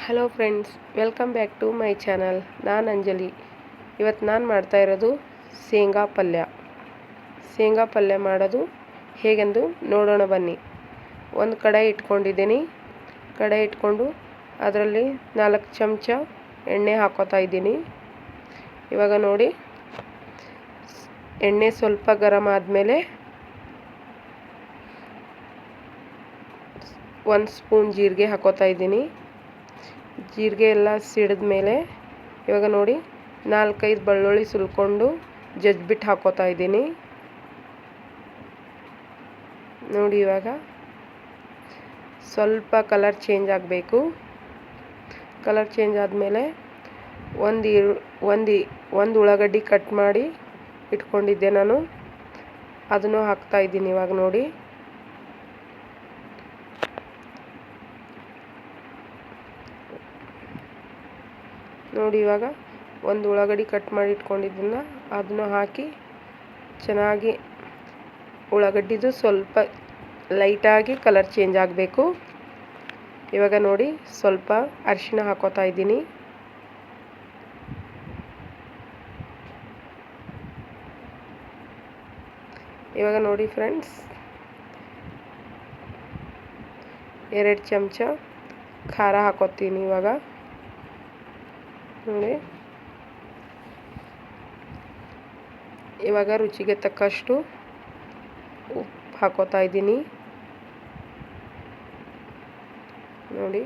Hello friends, welcome back to my channel. ನಾನು ಅಂಜಲಿ. ಇವತ್ತು ನಾನು ಮಾಡ್ತಾ ಇರೋದು ಶೇಂಗಾ ಪಲ್ಯ ಮಾಡೋದು ಹೇಗೆಂದು ನೋಡೋಣ ಬನ್ನಿ. ಒಂದು ಕಡಾಯಿ ಇಟ್ಕೊಂಡಿದ್ದೀನಿ. ಕಡಾಯಿ ಇಟ್ಕೊಂಡು ಅದರಲ್ಲಿ 4 ಚಮಚ ಎಣ್ಣೆ ಹಾಕೋತಾ ಇದ್ದೀನಿ. ಇವಾಗ ನೋಡಿ, ಎಣ್ಣೆ ಸ್ವಲ್ಪ ಗರಂ ಆದಮೇಲೆ 1 ಸ್ಪೂನ್ ಜೀರಿಗೆ ಹಾಕೋತಾ ಇದ್ದೀನಿ. ಜೀರಿಗೆ ಎಲ್ಲ ಸಿಡಿದ ಮೇಲೆ ಇವಾಗ ನೋಡಿ 4-5 ಬೆಳ್ಳುಳ್ಳಿ ಸುಲ್ಕೊಂಡು ಜಜ್ಜಿಬಿಟ್ಟು ಹಾಕೋತಾ ಇದ್ದೀನಿ. ನೋಡಿ, ಇವಾಗ ಸ್ವಲ್ಪ ಕಲರ್ ಚೇಂಜ್ ಆಗಬೇಕು. ಕಲರ್ ಚೇಂಜ್ ಆದಮೇಲೆ ಒಂದು ಉಳ್ಳಾಗಡ್ಡಿ ಕಟ್ ಮಾಡಿ ಇಟ್ಕೊಂಡಿದ್ದೆ ನಾನು, ಅದನ್ನು ಹಾಕ್ತಾ ಇದ್ದೀನಿ. ಇವಾಗ ನೋಡಿ, ಇವಾಗ ಒಂದು ಉಳ್ಳಾಗಡ್ಡಿ ಕಟ್ ಮಾಡಿ ಇಟ್ಕೊಂಡಿದ್ದನ್ನ ಅದನ್ನು ಹಾಕಿ ಚೆನ್ನಾಗಿ ಉಳ್ಳಾಗಡ್ಡಿದು ಸ್ವಲ್ಪ ಲೈಟಾಗಿ ಕಲರ್ ಚೇಂಜ್ ಆಗಬೇಕು. ಇವಾಗ ನೋಡಿ, ಸ್ವಲ್ಪ ಅರಿಶಿನ ಹಾಕೋತಾ ಇದ್ದೀನಿ. ಇವಾಗ ನೋಡಿ ಫ್ರೆಂಡ್ಸ್, 2 ಚಮಚ ಖಾರ ಹಾಕೋತೀನಿ. ಇವಾಗ ನೋಡಿ, ಇವಾಗ ರುಚಿಗೆ ತಕ್ಕಷ್ಟು ಉಪ್ಪು ಹಾಕೋತಾ ಇದ್ದೀನಿ. ನೋಡಿ,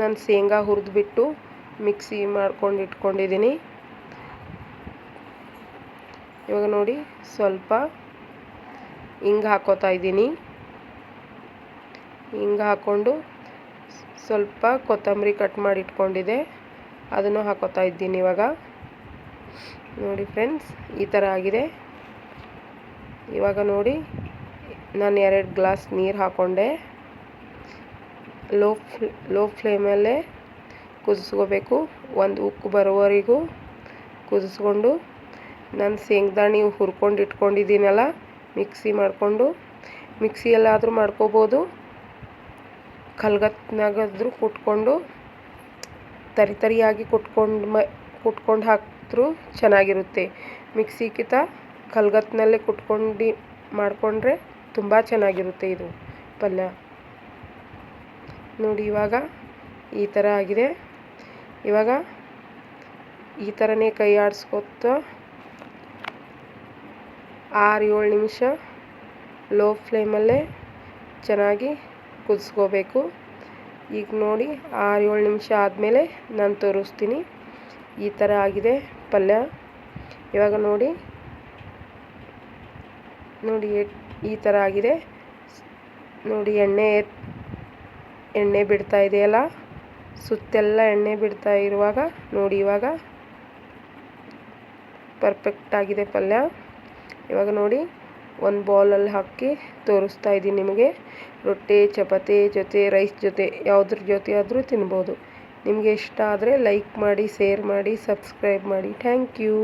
ನಾನು ಶೇಂಗಾ ಹುರಿದ್ಬಿಟ್ಟು ಮಿಕ್ಸಿ ಮಾಡ್ಕೊಂಡು ಇಟ್ಕೊಂಡಿದ್ದೀನಿ. ಇವಾಗ ನೋಡಿ, ಸ್ವಲ್ಪ ಹಿಂಗೆ ಹಾಕೋತಾ ಇದ್ದೀನಿ. ಹಿಂಗೆ ಹಾಕ್ಕೊಂಡು ಸ್ವಲ್ಪ ಕೊತ್ತಂಬರಿ ಕಟ್ ಮಾಡಿ ಇಟ್ಕೊಂಡಿದ್ದೆ, ಅದನ್ನು ಹಾಕೋತಾ ಇದ್ದೀನಿ. ಇವಾಗ ನೋಡಿ ಫ್ರೆಂಡ್ಸ್, ಈ ಥರ ಆಗಿದೆ. ಇವಾಗ ನೋಡಿ, ನಾನು 2 ಗ್ಲಾಸ್ ನೀರು ಹಾಕ್ಕೊಂಡೆ. ಲೋ ಫ್ಲೇಮಲ್ಲೇ ಕುದಿಸ್ಕೋಬೇಕು. ಒಂದು ಉಕ್ಕು ಬರೋವರೆಗೂ ಕುದಿಸ್ಕೊಂಡು, ನಾನು ಶೇಂಗದಾಣಿ ಹುರ್ಕೊಂಡು ಇಟ್ಕೊಂಡಿದ್ದೀನಲ್ಲ, ಮಿಕ್ಸಿಯಲ್ಲಾದರೂ ಮಾಡ್ಕೋಬೋದು, ಕಲ್ಗತ್ನಾಗಾದರೂ ಕುಟ್ಕೊಂಡು ತರಿಯಾಗಿ ಕುಟ್ಕೊಂಡು ಹಾಕಿದ್ರೂ ಚೆನ್ನಾಗಿರುತ್ತೆ. ಮಿಕ್ಸಿಗಿಂತ ಕಲ್ಗತ್ನಲ್ಲೇ ಕುಟ್ಕೊಂಡು ಮಾಡಿಕೊಂಡ್ರೆ ತುಂಬ ಚೆನ್ನಾಗಿರುತ್ತೆ ಇದು ಪಲ್ಯ. ನೋಡಿ, ಇವಾಗ ಈ ಥರ ಆಗಿದೆ. ಇವಾಗ ಈ ಥರನೇ ಕೈ ಆಡಿಸ್ಕೊತಾ 6-7 ನಿಮಿಷ ಲೋ ಫ್ಲೇಮಲ್ಲೇ ಚೆನ್ನಾಗಿ ಕುದಿಸ್ಕೋಬೇಕು. ಈಗ ನೋಡಿ, 6-7 ನಿಮಿಷ ಆದಮೇಲೆ ನಾನು ತೋರಿಸ್ತೀನಿ. ಈ ಥರ ಆಗಿದೆ ಪಲ್ಯ. ಇವಾಗ ನೋಡಿ, ಈ ಥರ ಆಗಿದೆ. ನೋಡಿ, ಎಣ್ಣೆ ಬಿಡ್ತಾ ಇದೆಯಲ್ಲ, ಸುತ್ತೆಲ್ಲ ಎಣ್ಣೆ ಬಿಡ್ತಾ ಇರುವಾಗ ನೋಡಿ, ಇವಾಗ ಪರ್ಫೆಕ್ಟ್ ಆಗಿದೆ ಪಲ್ಯ. ಇವಾಗ ನೋಡಿ, ಒಂದು ಬೌಲಲ್ಲಿ ಹಾಕಿ ತೋರಿಸ್ತಾ ಇದ್ದೀನಿ ನಿಮಗೆ. ರೊಟ್ಟಿ, ಚಪಾತಿ ಜೊತೆ, ರೈಸ್ ಜೊತೆ, ಯಾವುದ್ರ ಜೊತೆ ಆದರೂ ತಿನ್ಬೋದು. ನಿಮಗೆ ಇಷ್ಟ ಆದರೆ ಲೈಕ್ ಮಾಡಿ, ಶೇರ್ ಮಾಡಿ, ಸಬ್ಸ್ಕ್ರೈಬ್ ಮಾಡಿ. Thank you.